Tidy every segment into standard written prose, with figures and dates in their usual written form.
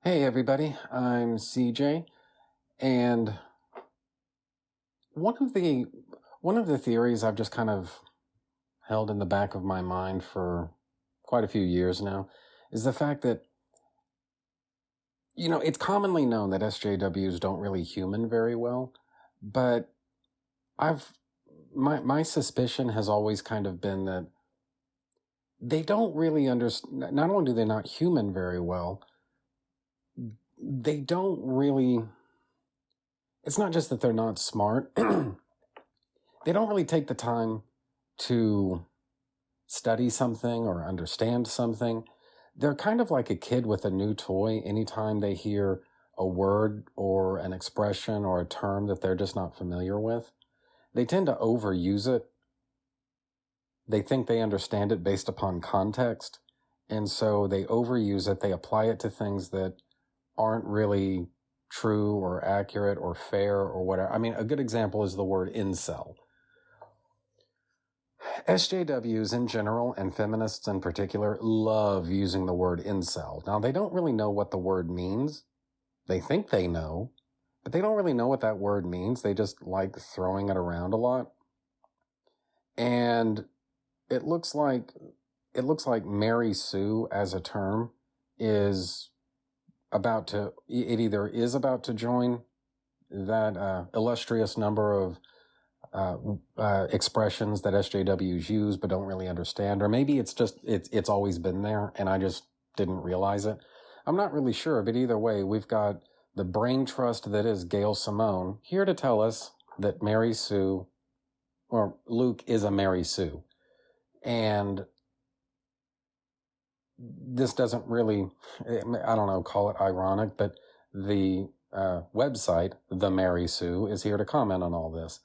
Hey everybody, I'm CJ, and one of the one of the theories I've just kind of held in the back of my mind for quite a few years now is the fact that it's commonly known that SJWs don't really human very well, but I've my suspicion has always kind of been that they don't really understand. Not only do they not human very well, they don't really. It's not just that they're not smart. They don't really take the time to study something or understand something. They're kind of like a kid with a new toy. Anytime they hear a word or an expression or a term that they're just not familiar with, they tend to overuse it. They think they understand it based upon context. And so they overuse it. They apply it to things that aren't really true or accurate or fair or whatever. I mean, a good example is the word incel. SJWs in general and feminists in particular love using the word incel. Now, they don't really know what the word means. They think they know, but they don't really know what that word means. They just like throwing it around a lot. And it looks like Mary Sue as a term is it either is about to join that illustrious number of expressions that SJWs use but don't really understand, or maybe it's always been there and I just didn't realize it. I'm not really sure, but either way, we've got the brain trust that is GAIL Simone here to tell us that Mary Sue, or Luke, is a Mary Sue. And this doesn't really, I don't know, call it ironic, but the website, The Mary Sue, is here to comment on all this.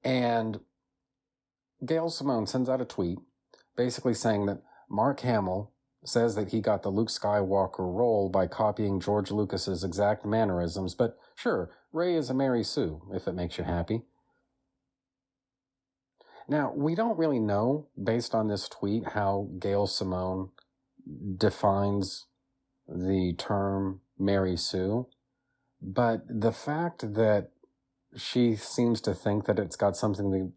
And GAIL Simone sends out a tweet basically saying that Mark Hamill says that he got the Luke Skywalker role by copying George Lucas's exact mannerisms, but sure, Rey is a Mary Sue, if it makes you happy. Now, we don't really know, based on this tweet, how GAIL Simone defines the term Mary Sue, but the fact that she seems to think that it's got something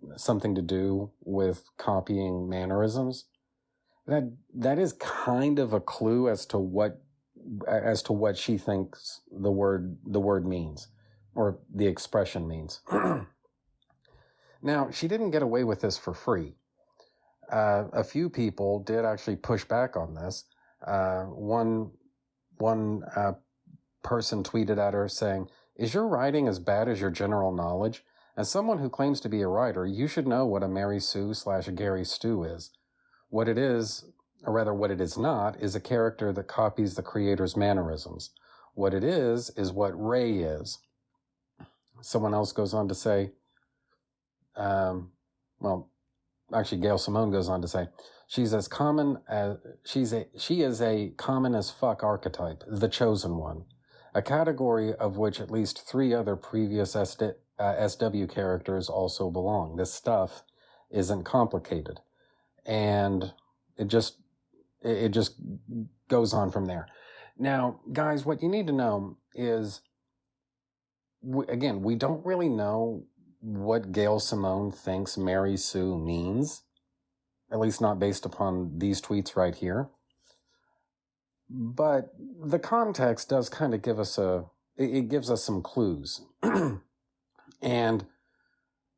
to do with copying mannerisms, that is kind of a clue as to what she thinks the word means, or the expression means. Now, she didn't get away with this for free. A few people did actually push back on this. One person tweeted at her saying, "Is your writing as bad as your general knowledge? As someone who claims to be a writer, you should know what a Mary Sue / Gary Stu is. What it is, or rather what it is not, is a character that copies the creator's mannerisms. What it is what Rey is." Someone else goes on to say, GAIL Simone goes on to say, she is a common as fuck archetype, the chosen one, a category of which at least 3 other previous SW characters also belong. This stuff isn't complicated. And it just goes on from there. Now, guys, what you need to know is, we don't really know what GAIL Simone thinks Mary Sue means, at least not based upon these tweets right here. But the context does kind of give us it gives us some clues. And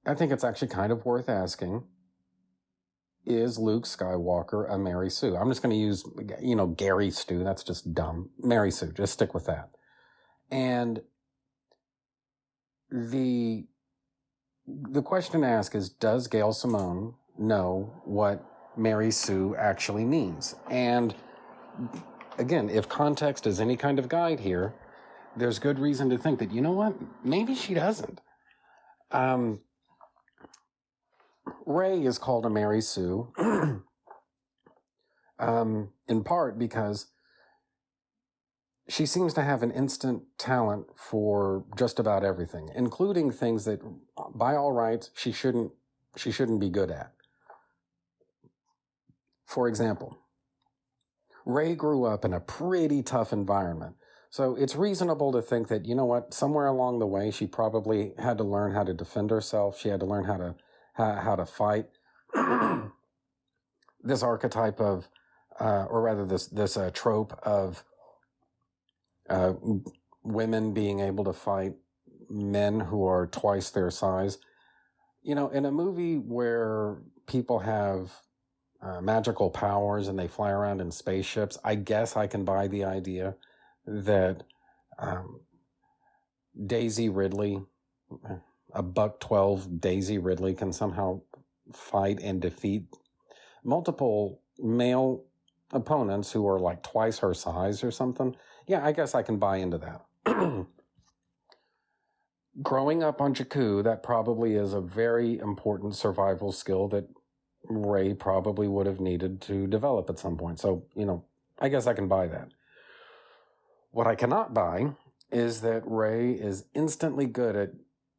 I think it's actually kind of worth asking, is Luke Skywalker a Mary Sue? I'm just going to use, Gary Stu. That's just dumb. Mary Sue, just stick with that. And the question to ask is, does GAIL Simone know what Mary Sue actually means? And again, if context is any kind of guide here, there's good reason to think that, you know what, maybe she doesn't. Rey is called a Mary Sue, in part because she seems to have an instant talent for just about everything, including things that, by all rights, she shouldn't be good at. For example, Rey grew up in a pretty tough environment. So it's reasonable to think that, you know what, somewhere along the way, she probably had to learn how to defend herself. She had to learn how to fight. This archetype of, or rather this trope of uh, women being able to fight men who are twice their size. You know, in a movie where people have magical powers and they fly around in spaceships, I guess I can buy the idea that um, Daisy Ridley, a $1.12 Daisy Ridley, can somehow fight and defeat multiple male opponents who are like twice her size or something. Yeah, I guess I can buy into that. Growing up on Jakku, that probably is a very important survival skill that Rey probably would have needed to develop at some point. So, you know, I guess I can buy that. What I cannot buy is that Rey is instantly good at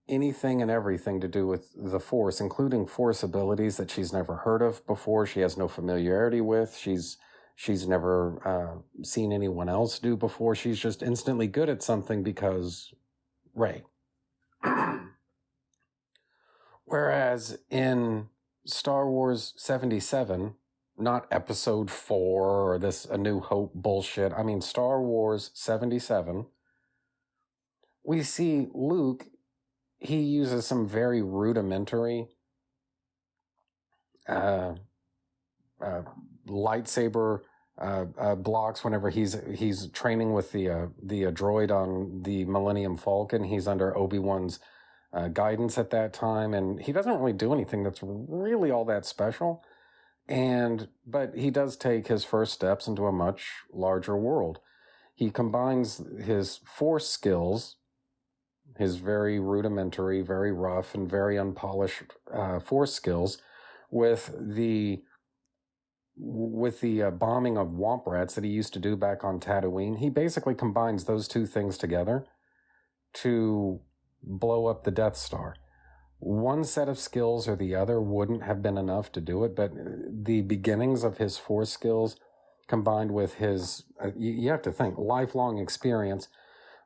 anything and everything to do with the Force, including Force abilities that she's never heard of before. She has no familiarity with. She's never seen anyone else do before. She's just instantly good at something because Rey. Whereas in Star Wars 77, not Episode 4 or this A New Hope bullshit, I mean Star Wars 77, we see Luke, he uses some very rudimentary lightsaber blocks whenever he's training with the droid on the Millennium Falcon. He's under Obi-Wan's guidance at that time, and he doesn't really do anything that's really all that special. But he does take his first steps into a much larger world. He combines his Force skills, his very rudimentary, very rough, and very unpolished Force skills, with the bombing of Womp Rats that he used to do back on Tatooine. He basically combines those two things together to blow up the Death Star. One set of skills or the other wouldn't have been enough to do it, but the beginnings of his Force skills combined with his, you have to think, lifelong experience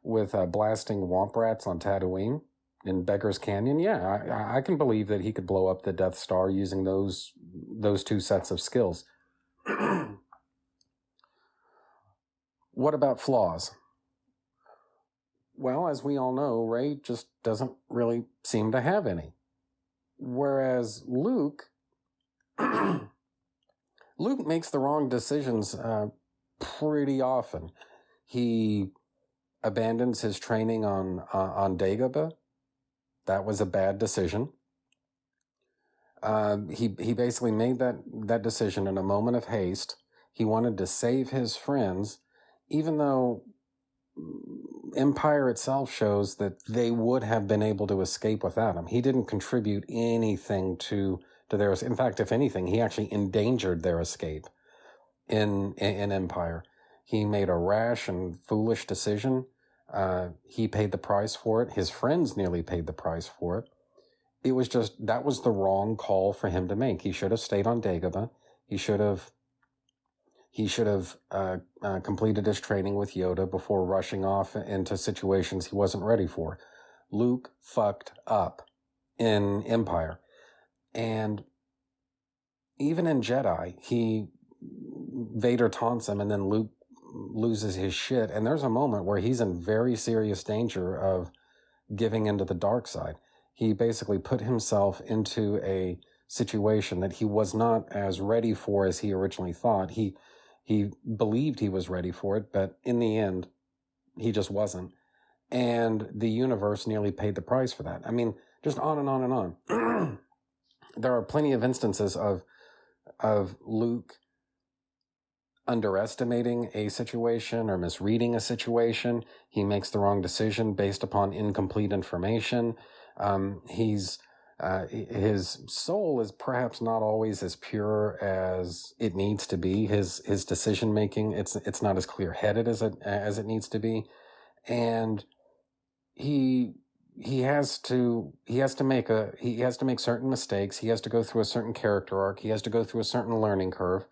with blasting Womp Rats on Tatooine in Beggar's Canyon, yeah, I can believe that he could blow up the Death Star using those two sets of skills. What about flaws? Well, as we all know, Rey just doesn't really seem to have any. Whereas Luke, Luke makes the wrong decisions pretty often. He abandons his training on Dagobah. That was a bad decision. He basically made that decision in a moment of haste. He wanted to save his friends, even though Empire itself shows that they would have been able to escape without him. He didn't contribute anything to theirs. In fact, if anything, he actually endangered their escape in Empire. He made a rash and foolish decision. He paid the price for it. His friends nearly paid the price for it. It was just, that was the wrong call for him to make. He should have stayed on Dagobah. He should have completed his training with Yoda before rushing off into situations he wasn't ready for. Luke fucked up in Empire. And even in Jedi, Vader taunts him and then Luke loses his shit. And there's a moment where he's in very serious danger of giving into the dark side. He basically put himself into a situation that he was not as ready for as he originally thought. He believed he was ready for it, but in the end, he just wasn't. And the universe nearly paid the price for that. I mean, just on and on and on. There are plenty of instances of Luke underestimating a situation or misreading a situation. He makes the wrong decision based upon incomplete information. His soul is perhaps not always as pure as it needs to be. His decision making, it's not as clear headed as it needs to be, and he has to make certain mistakes. He has to go through a certain character arc. He has to go through a certain learning curve.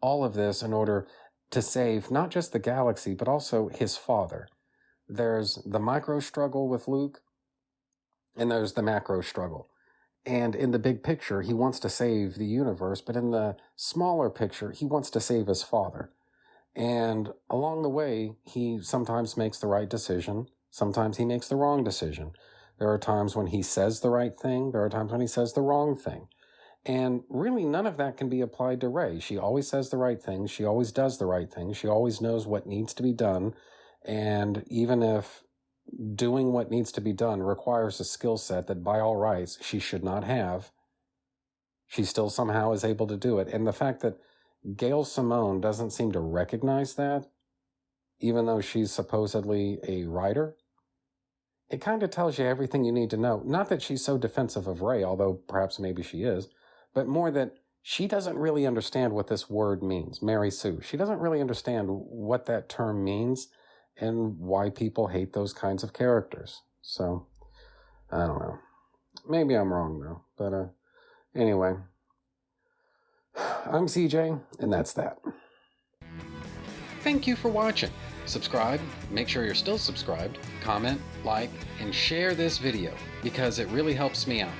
All of this in order to save not just the galaxy, but also his father. There's the micro struggle with Luke, and there's the macro struggle. And in the big picture, he wants to save the universe, but in the smaller picture, he wants to save his father. And along the way, he sometimes makes the right decision. Sometimes he makes the wrong decision. There are times when he says the right thing. There are times when he says the wrong thing. And really, none of that can be applied to Rey. She always says the right thing. She always does the right thing. She always knows what needs to be done. And even if doing what needs to be done requires a skill set that by all rights she should not have, she still somehow is able to do it. And the fact that GAIL Simone doesn't seem to recognize that, even though she's supposedly a writer, it kind of tells you everything you need to know. Not that she's so defensive of Rey, although perhaps maybe she is, but more that she doesn't really understand what this word means, Mary Sue. She doesn't really understand what that term means and why people hate those kinds of characters. So, I don't know. Maybe I'm wrong, though. But anyway, I'm CJ, and that's that. Thank you for watching. Subscribe, make sure you're still subscribed, comment, like, and share this video because it really helps me out.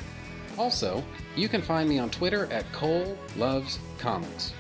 Also, you can find me on Twitter at Cole Loves Comics.